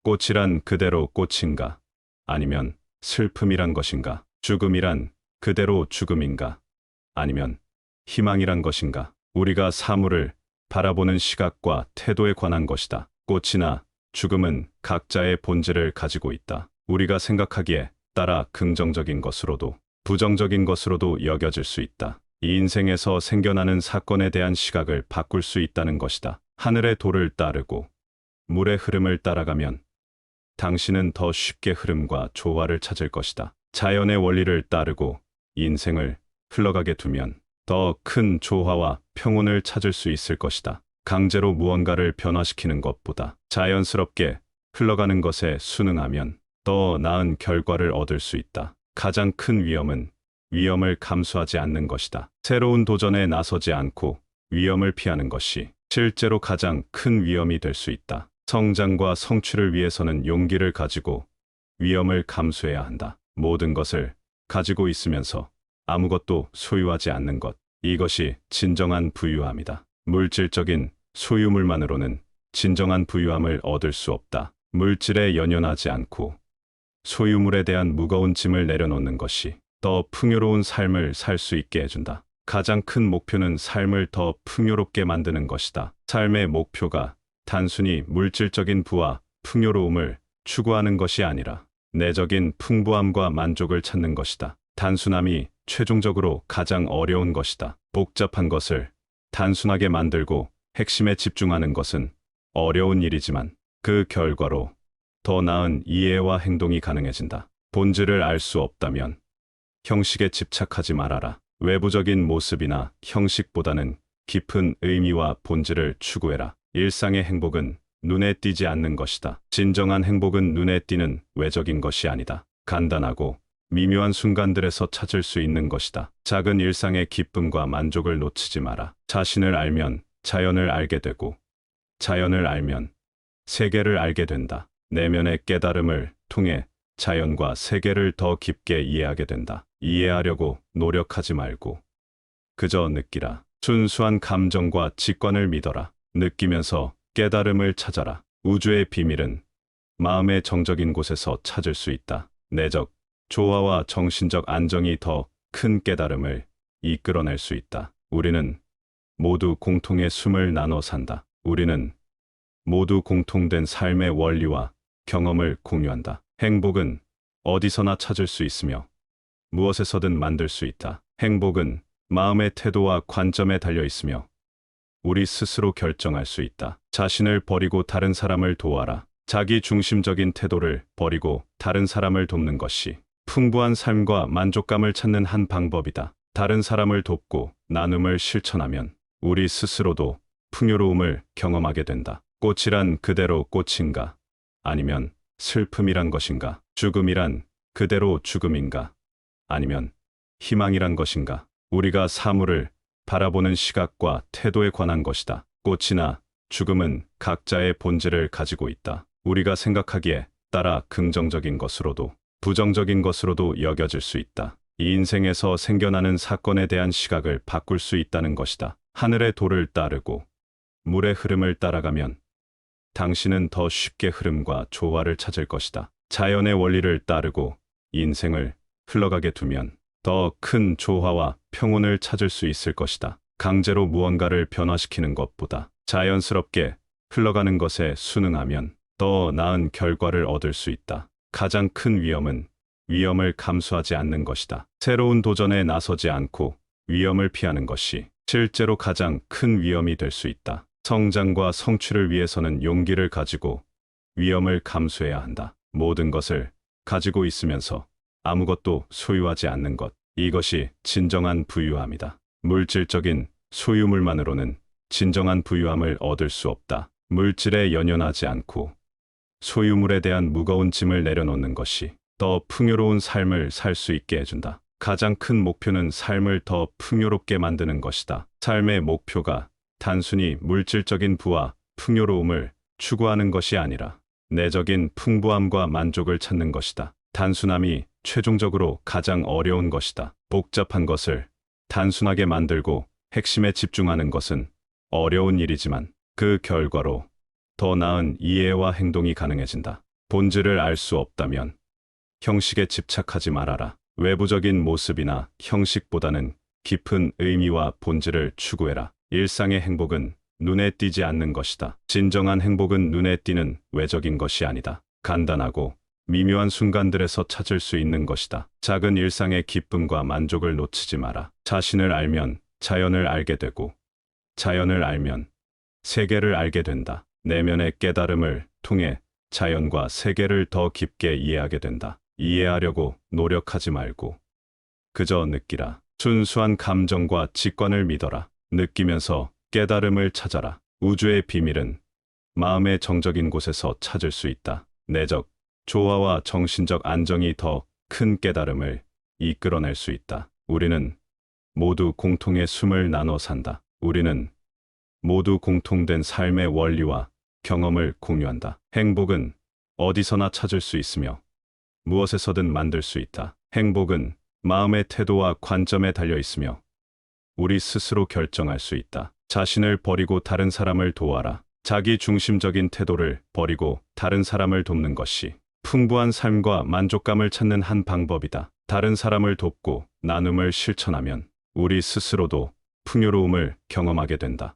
꽃이란 그대로 꽃인가? 아니면 슬픔이란 것인가? 죽음이란 그대로 죽음인가? 아니면 희망이란 것인가? 우리가 사물을 바라보는 시각과 태도에 관한 것이다. 꽃이나 죽음은 각자의 본질을 가지고 있다. 우리가 생각하기에 따라 긍정적인 것으로도 부정적인 것으로도 여겨질 수 있다. 이 인생에서 생겨나는 사건에 대한 시각을 바꿀 수 있다는 것이다. 하늘의 도를 따르고 물의 흐름을 따라가면 당신은 더 쉽게 흐름과 조화를 찾을 것이다. 자연의 원리를 따르고 인생을 흘러가게 두면 더 큰 조화와 평온을 찾을 수 있을 것이다. 강제로 무언가를 변화시키는 것보다 자연스럽게 흘러가는 것에 순응하면 더 나은 결과를 얻을 수 있다. 가장 큰 위험은 위험을 감수하지 않는 것이다. 새로운 도전에 나서지 않고 위험을 피하는 것이 실제로 가장 큰 위험이 될 수 있다. 성장과 성취를 위해서는 용기를 가지고 위험을 감수해야 한다. 모든 것을 가지고 있으면서 아무것도 소유하지 않는 것. 이것이 진정한 부유함이다. 물질적인 소유물만으로는 진정한 부유함을 얻을 수 없다. 물질에 연연하지 않고 소유물에 대한 무거운 짐을 내려놓는 것이 더 풍요로운 삶을 살 수 있게 해준다. 가장 큰 목표는 삶을 더 풍요롭게 만드는 것이다. 삶의 목표가 단순히 물질적인 부와 풍요로움을 추구하는 것이 아니라 내적인 풍부함과 만족을 찾는 것이다. 단순함이 최종적으로 가장 어려운 것이다. 복잡한 것을 단순하게 만들고 핵심에 집중하는 것은 어려운 일이지만 그 결과로 더 나은 이해와 행동이 가능해진다. 본질을 알 수 없다면 형식에 집착하지 말아라. 외부적인 모습이나 형식보다는 깊은 의미와 본질을 추구해라. 일상의 행복은 눈에 띄지 않는 것이다. 진정한 행복은 눈에 띄는 외적인 것이 아니다. 간단하고 미묘한 순간들에서 찾을 수 있는 것이다. 작은 일상의 기쁨과 만족을 놓치지 마라. 자신을 알면 자연을 알게 되고 자연을 알면 세계를 알게 된다. 내면의 깨달음을 통해 자연과 세계를 더 깊게 이해하게 된다. 이해하려고 노력하지 말고 그저 느끼라. 순수한 감정과 직관을 믿어라. 느끼면서 깨달음을 찾아라. 우주의 비밀은 마음의 정적인 곳에서 찾을 수 있다. 내적 조화와 정신적 안정이 더 큰 깨달음을 이끌어낼 수 있다. 우리는 모두 공통의 숨을 나눠 산다. 우리는 모두 공통된 삶의 원리와 경험을 공유한다. 행복은 어디서나 찾을 수 있으며 무엇에서든 만들 수 있다. 행복은 마음의 태도와 관점에 달려 있으며 우리 스스로 결정할 수 있다. 자신을 버리고 다른 사람을 도와라. 자기 중심적인 태도를 버리고 다른 사람을 돕는 것이 풍부한 삶과 만족감을 찾는 한 방법이다. 다른 사람을 돕고 나눔을 실천하면 우리 스스로도 풍요로움을 경험하게 된다. 꽃이란 그대로 꽃인가? 아니면 슬픔이란 것인가? 죽음이란 그대로 죽음인가? 아니면 희망이란 것인가? 우리가 사물을 바라보는 시각과 태도에 관한 것이다. 꽃이나 죽음은 각자의 본질을 가지고 있다. 우리가 생각하기에 따라 긍정적인 것으로도 부정적인 것으로도 여겨질 수 있다. 이 인생에서 생겨나는 사건에 대한 시각을 바꿀 수 있다는 것이다. 하늘의 도를 따르고 물의 흐름을 따라가면 당신은 더 쉽게 흐름과 조화를 찾을 것이다. 자연의 원리를 따르고 인생을 흘러가게 두면 더 큰 조화와 평온을 찾을 수 있을 것이다. 강제로 무언가를 변화시키는 것보다 자연스럽게 흘러가는 것에 순응하면 더 나은 결과를 얻을 수 있다. 가장 큰 위험은 위험을 감수하지 않는 것이다. 새로운 도전에 나서지 않고 위험을 피하는 것이 실제로 가장 큰 위험이 될 수 있다. 성장과 성취를 위해서는 용기를 가지고 위험을 감수해야 한다. 모든 것을 가지고 있으면서 아무것도 소유하지 않는 것. 이것이 진정한 부유함이다. 물질적인 소유물만으로는 진정한 부유함을 얻을 수 없다. 물질에 연연하지 않고 소유물에 대한 무거운 짐을 내려놓는 것이 더 풍요로운 삶을 살 수 있게 해준다. 가장 큰 목표는 삶을 더 풍요롭게 만드는 것이다. 삶의 목표가 단순히 물질적인 부와 풍요로움을 추구하는 것이 아니라 내적인 풍부함과 만족을 찾는 것이다. 단순함이 최종적으로 가장 어려운 것이다. 복잡한 것을 단순하게 만들고 핵심에 집중하는 것은 어려운 일이지만 그 결과로 더 나은 이해와 행동이 가능해진다. 본질을 알 수 없다면 형식에 집착하지 말아라. 외부적인 모습이나 형식보다는 깊은 의미와 본질을 추구해라. 일상의 행복은 눈에 띄지 않는 것이다. 진정한 행복은 눈에 띄는 외적인 것이 아니다. 간단하고 미묘한 순간들에서 찾을 수 있는 것이다. 작은 일상의 기쁨과 만족을 놓치지 마라. 자신을 알면 자연을 알게 되고, 자연을 알면 세계를 알게 된다. 내면의 깨달음을 통해 자연과 세계를 더 깊게 이해하게 된다. 이해하려고 노력하지 말고 그저 느끼라. 순수한 감정과 직관을 믿어라. 느끼면서 깨달음을 찾아라. 우주의 비밀은 마음의 정적인 곳에서 찾을 수 있다. 내적 조화와 정신적 안정이 더 큰 깨달음을 이끌어낼 수 있다. 우리는 모두 공통의 숨을 나눠 산다. 우리는 모두 공통된 삶의 원리와 경험을 공유한다. 행복은 어디서나 찾을 수 있으며 무엇에서든 만들 수 있다. 행복은 마음의 태도와 관점에 달려 있으며 우리 스스로 결정할 수 있다. 자신을 버리고 다른 사람을 도와라. 자기 중심적인 태도를 버리고 다른 사람을 돕는 것이 풍부한 삶과 만족감을 찾는 한 방법이다. 다른 사람을 돕고 나눔을 실천하면 우리 스스로도 풍요로움을 경험하게 된다.